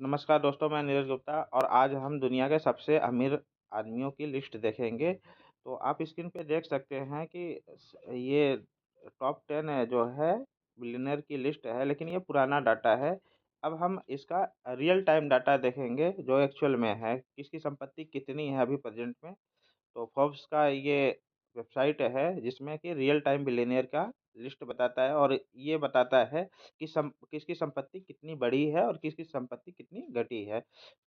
नमस्कार दोस्तों, मैं नीरज गुप्ता और आज हम दुनिया के सबसे अमीर आदमियों की लिस्ट देखेंगे। तो आप स्क्रीन पे देख सकते हैं कि ये टॉप 10 है जो है बिलियनर की लिस्ट है, लेकिन ये पुराना डाटा है। अब हम इसका रियल टाइम डाटा देखेंगे जो एक्चुअल में है, किसकी संपत्ति कितनी है अभी प्रेजेंट में। तो फोर्ब्स का ये वेबसाइट है जिसमें कि रियल टाइम बिलियनियर का लिस्ट बताता है और ये बताता है कि किसकी संपत्ति कितनी बड़ी है और किसकी संपत्ति कितनी घटी है।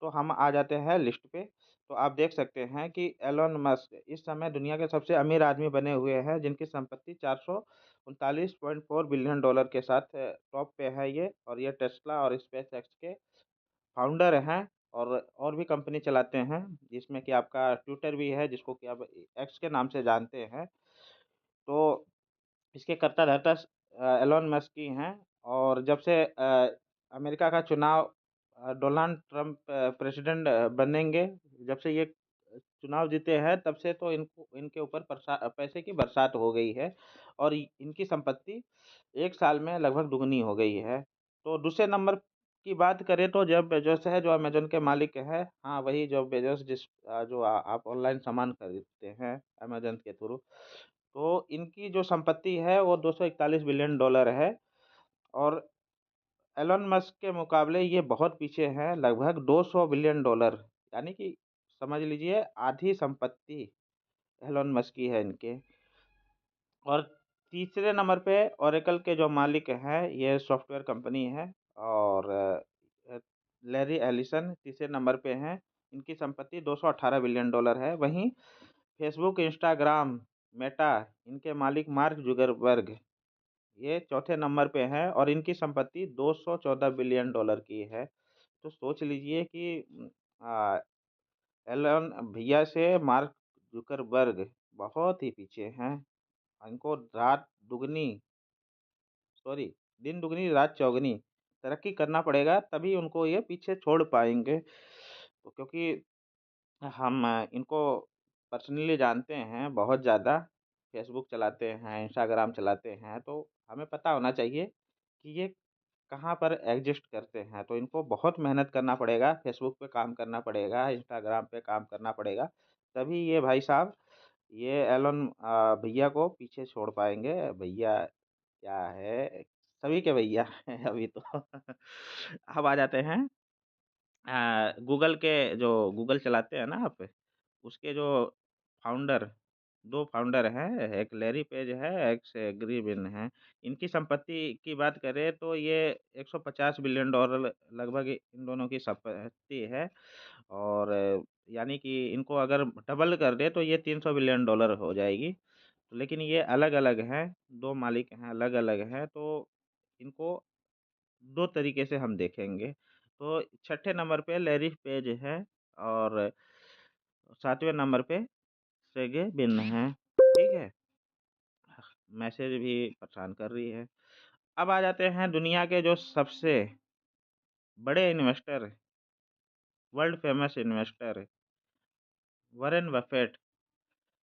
तो हम आ जाते हैं लिस्ट पे। तो आप देख सकते हैं कि एलोन मस्क इस समय दुनिया के सबसे अमीर आदमी बने हुए हैं, जिनकी संपत्ति 439.4 बिलियन डॉलर के साथ टॉप पे है ये। और ये टेस्ला और स्पेस एक्स के फाउंडर हैं और भी कंपनी चलाते हैं, जिसमें कि आपका ट्विटर भी है जिसको कि आप एक्स के नाम से जानते हैं। तो इसके कर्ता-धर्ता एलोन मस्क ही हैं। और जब से अमेरिका का चुनाव डोनाल्ड ट्रंप प्रेसिडेंट बनेंगे, जब से ये चुनाव जीते हैं तब से तो इनको इनके ऊपर पैसे की बरसात हो गई है और इनकी संपत्ति एक साल में लगभग दुगनी हो गई है। तो दूसरे नंबर की बात करें तो जेफ बेजोस है जो अमेजन के मालिक हैं। हाँ, वही जेफ बेजोस जो आप ऑनलाइन सामान खरीदते हैं अमेजन के थ्रू। तो इनकी जो संपत्ति है वो 241 बिलियन डॉलर है और एलन मस्क के मुकाबले ये बहुत पीछे हैं, लगभग 200 बिलियन डॉलर। यानी कि समझ लीजिए आधी संपत्ति एलन मस्क की है इनके। और तीसरे नंबर पे ओरेकल के जो मालिक हैं, ये सॉफ्टवेयर कंपनी है। और लैरी एलिसन तीसरे नंबर पे हैं। इनकी संपत्ति 218 बिलियन डॉलर है। वहीं फेसबुक, इंस्टाग्राम, मेटा, इनके मालिक मार्क जुगरबर्ग ये चौथे नंबर पे हैं और इनकी संपत्ति 214 बिलियन डॉलर की है। तो सोच लीजिए कि आ, एलन भैया से मार्क जुकरबर्ग बहुत ही पीछे हैं। इनको रात दुगनी सॉरी दिन दुगनी रात चौगनी तरक्की करना पड़ेगा, तभी उनको ये पीछे छोड़ पाएंगे। तो क्योंकि हम इनको पर्सनली जानते हैं बहुत ज़्यादा, फेसबुक चलाते हैं, इंस्टाग्राम चलाते हैं, तो हमें पता होना चाहिए कि ये कहाँ पर एग्जिस्ट करते हैं। तो इनको बहुत मेहनत करना पड़ेगा, फेसबुक पे काम करना पड़ेगा, इंस्टाग्राम पे काम करना पड़ेगा, तभी ये भाई साहब ये एलन भैया को पीछे छोड़ पाएंगे। भैया क्या है, सभी के भैया हैं अभी तो। अब आ जाते हैं गूगल के, जो गूगल चलाते हैं ना आप, उसके जो फाउंडर 2 फाउंडर हैं, एक लैरी पेज है, एक सेर्गेई ब्रिन है। इनकी संपत्ति की बात करें तो ये 150 बिलियन डॉलर लगभग इन दोनों की संपत्ति है। और यानी कि इनको अगर डबल कर दें तो ये 300 बिलियन डॉलर हो जाएगी। लेकिन ये अलग-अलग हैं, 2 मालिक हैं, अलग-अलग हैं, तो इनको 2 तरीके से हम देखेंगे। तो छठे नंबर पे लैरी पेज है और 7वें नंबर पे सेर्गेई ब्रिन है, ठीक है? मैसेज भी परेशान कर रही है। अब आ जाते हैं दुनिया के जो सबसे बड़े investor, world famous investor Warren Buffett.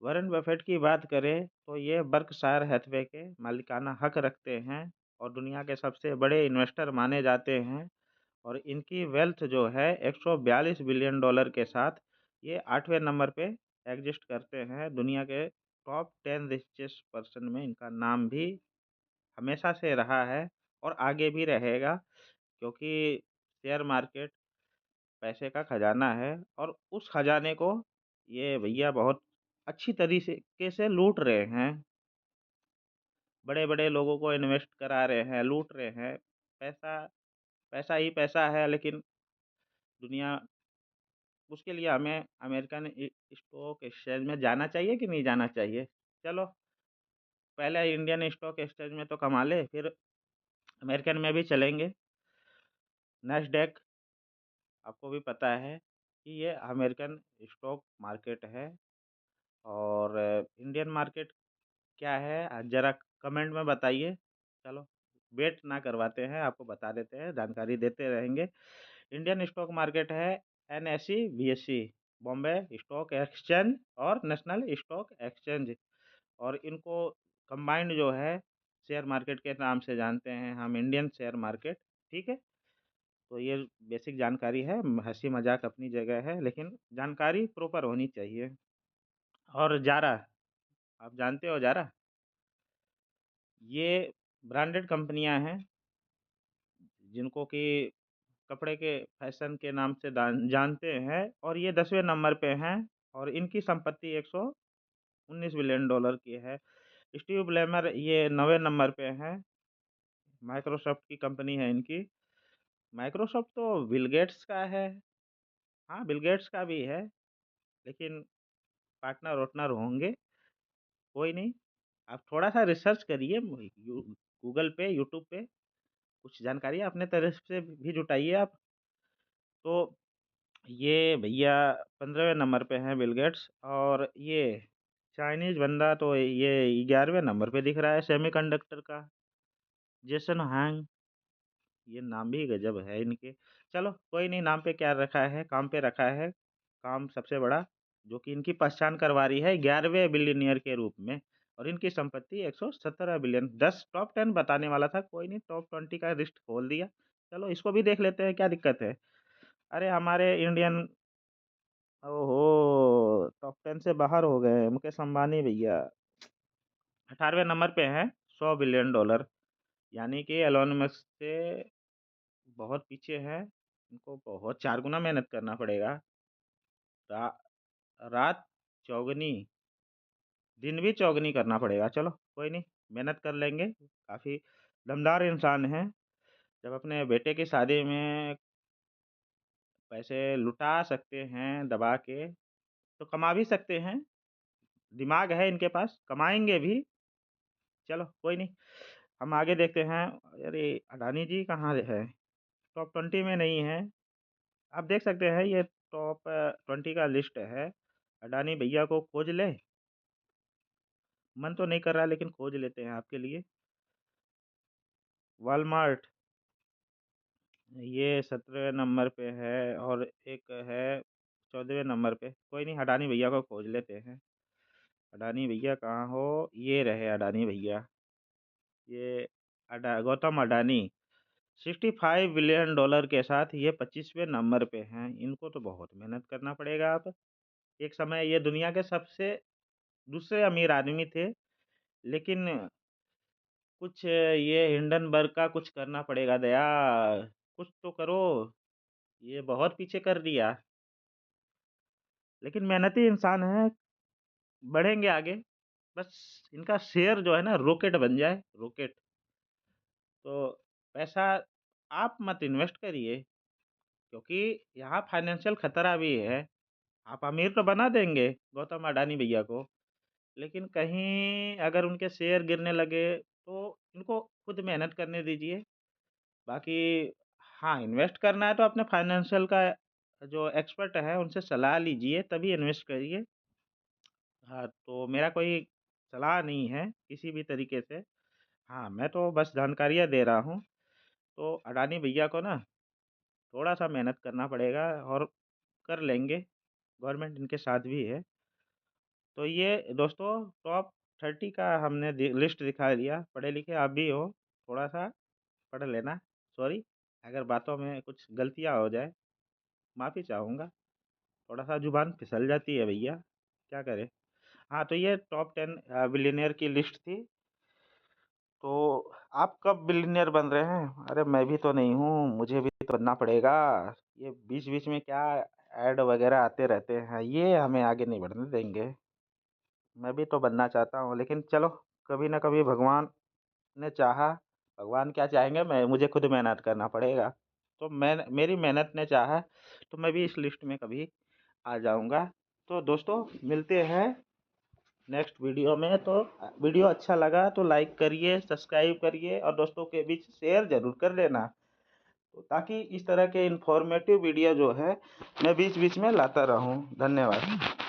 Warren Buffett की बात करें तो ये बर्कशायर हैथवे के मालिकाना हक रखते हैं और दुनिया के सबसे बड़े इन्वेस्टर माने जाते हैं। और इनकी वेल्थ जो है 142 बिलियन डॉलर के साथ ये 8वें नंबर पे एग्जिस्ट करते हैं। दुनिया के टॉप 10 रिचेस्ट पर्सन में इनका नाम भी हमेशा से रहा है और आगे भी रहेगा, क्योंकि शेयर मार्केट पैसे का खजाना है और उस खजाने को ये भैया बहुत अच्छी तरीके से लूट रहे हैं। बड़े-बड़े लोगों को इन्वेस्ट करा रहे हैं, लूट रहे हैं। पैसा पैसा ही पैसा है, लेकिन दुनिया उसके लिए हमें अमेरिकन स्टॉक एक्सचेंज में जाना चाहिए कि नहीं जाना चाहिए? चलो, पहले इंडियन स्टॉक एक्सचेंज में तो कमा ले, फिर अमेरिकन में भी चलेंगे। नैस्डैक आपको भी पता है कि ये अमेरिकन स्टॉक मार्केट है। और इंडियन मार्केट क्या है, ज़रा कमेंट में बताइए। चलो, वेट ना करवाते हैं, आपको बता देते हैं, जानकारी देते रहेंगे। इंडियन स्टॉक मार्केट है NSE, BSE, Bombay stock exchange और नेशनल स्टॉक एक्सचेंज। और इनको कंबाइंड जो है शेयर मार्केट के नाम से जानते हैं हम, इंडियन शेयर मार्केट, ठीक है? तो ये बेसिक जानकारी है, हँसी मज़ाक अपनी जगह है, लेकिन जानकारी प्रॉपर होनी चाहिए। और ज़ारा, आप जानते हो ज़ारा? ये ब्रांडेड कंपनियाँ हैं, जिनको कि कपड़े के फैशन के नाम से जानते हैं, और ये 10वें नंबर पे हैं, और इनकी संपत्ति 119 बिलियन डॉलर की है। स्टीव ब्लेमर ये 9वें नंबर पे हैं, माइक्रोसॉफ्ट की कंपनी है इनकी। माइक्रोसॉफ्ट तो बिल गेट्स का है। हाँ, बिल गेट्स का भी है, लेकिन पार्टनर-वार्टनर होंगे, कोई नहीं। आप थोड़ा-सा रिसर्च करिए, गूगल पे, यूट्यूब पे, कुछ जानकारी अपने तरफ से भी जुटाइए आप। तो ये भैया 15वें नंबर पे हैं बिल गेट्स, और ये चाइनीज़ बंदा तो ये 11वें नंबर पे दिख रहा है सेमीकंडक्टर का, जेसन हांग। ये नाम भी गजब है इनके। चलो कोई नहीं, नाम पे क्या रखा है, काम पे रखा है। काम सबसे बड़ा, जो कि इनकी पहचान करवा रही है 11वें बिलियनियर के रूप में, और इनकी संपत्ति 117 बिलियन। 10 टॉप 10 बताने वाला था, कोई नहीं, टॉप 20 का लिस्ट खोल दिया। चलो इसको भी देख लेते हैं, क्या दिक्कत है। अरे हमारे इंडियन, ओहो, टॉप 10 से बाहर हो गए मुकेश अंबानी भैया। 18वें नंबर पे हैं, 100 बिलियन डॉलर, यानी कि एलोन मस्क से बहुत पीछे हैं। इनको बहुत 4 गुना मेहनत करना पड़ेगा। रा, रात चौगनी, दिन भी चौगनी करना पड़ेगा। चलो कोई नहीं, मेहनत कर लेंगे। काफ़ी दमदार इंसान हैं। जब अपने बेटे की शादी में पैसे लुटा सकते हैं दबा के, तो कमा भी सकते हैं। दिमाग है इनके पास, कमाएँगे भी। चलो कोई नहीं, हम आगे देखते हैं। अरे अडानी जी कहाँ है? टॉप 20 में नहीं है। आप देख सकते हैं, ये टॉप 20 का लिस्ट है। अडानी भैया को खोज लें? मन तो नहीं कर रहा, लेकिन खोज लेते हैं आपके लिए। वॉलमार्ट, ये 17वें नंबर पे है, और एक है 14वें नंबर पे। कोई नहीं, अडानी भैया को खोज लेते हैं। अडानी भैया कहाँ हो? ये रहे अडानी भैया। ये गौतम अडानी 65 बिलियन डॉलर के साथ ये 25वें नंबर पे हैं। इनको तो बहुत मेहनत करना पड़ेगा आप। एक समय ये दुनिया के सबसे दूसरे अमीर आदमी थे, लेकिन कुछ ये हिंडनबर्ग का कुछ करना पड़ेगा दया, कुछ तो करो। ये बहुत पीछे कर दिया, लेकिन मेहनती इंसान है, बढ़ेंगे आगे। बस इनका शेयर जो है ना, रॉकेट बन जाए, रॉकेट। तो पैसा आप मत इन्वेस्ट करिए, क्योंकि यहाँ फाइनेंशियल खतरा भी है। आप अमीर तो बना देंगे गौतम अडानी भैया को, लेकिन कहीं अगर उनके शेयर गिरने लगे, तो इनको खुद मेहनत करने दीजिए। बाकी हाँ, इन्वेस्ट करना है तो अपने फाइनेंशियल का जो एक्सपर्ट है उनसे सलाह लीजिए, तभी इन्वेस्ट करिए। हाँ, तो मेरा कोई सलाह नहीं है किसी भी तरीके से। हाँ, मैं तो बस जानकारियाँ दे रहा हूँ। तो अडानी भैया को ना थोड़ा-सा मेहनत करना पड़ेगा, और कर लेंगे, गवर्नमेंट इनके साथ भी है। तो ये दोस्तों, टॉप 30 का हमने लिस्ट दिखा दिया। पढ़े लिखे आप भी हो, थोड़ा-सा पढ़ लेना। सॉरी, अगर बातों में कुछ गलतियाँ हो जाए, माफ़ी चाहूँगा। थोड़ा-सा ज़ुबान फिसल जाती है भैया, क्या करें। हाँ, तो ये टॉप 10 बिलियनियर की लिस्ट थी। तो आप कब बिलियनियर बन रहे हैं? अरे मैं भी तो नहीं हूँ, मुझे भी तो बनना पड़ेगा। ये बीच-बीच में क्या ऐड वगैरह आते रहते हैं, ये हमें आगे नहीं बढ़ने देंगे। मैं भी तो बनना चाहता हूँ, लेकिन चलो, कभी ना कभी भगवान ने चाहा। भगवान क्या चाहेंगे, मैं मुझे खुद मेहनत करना पड़ेगा। तो मैं, मेरी मेहनत ने चाहा, तो मैं भी इस लिस्ट में कभी आ जाऊँगा। तो दोस्तों, मिलते हैं नेक्स्ट वीडियो में। तो वीडियो अच्छा लगा तो लाइक करिए, सब्सक्राइब करिए, और दोस्तों के बीच शेयर ज़रूर कर देना, तो ताकि इस तरह के इन्फॉर्मेटिव वीडियो जो है मैं बीच-बीच में लाता रहूँ। धन्यवाद।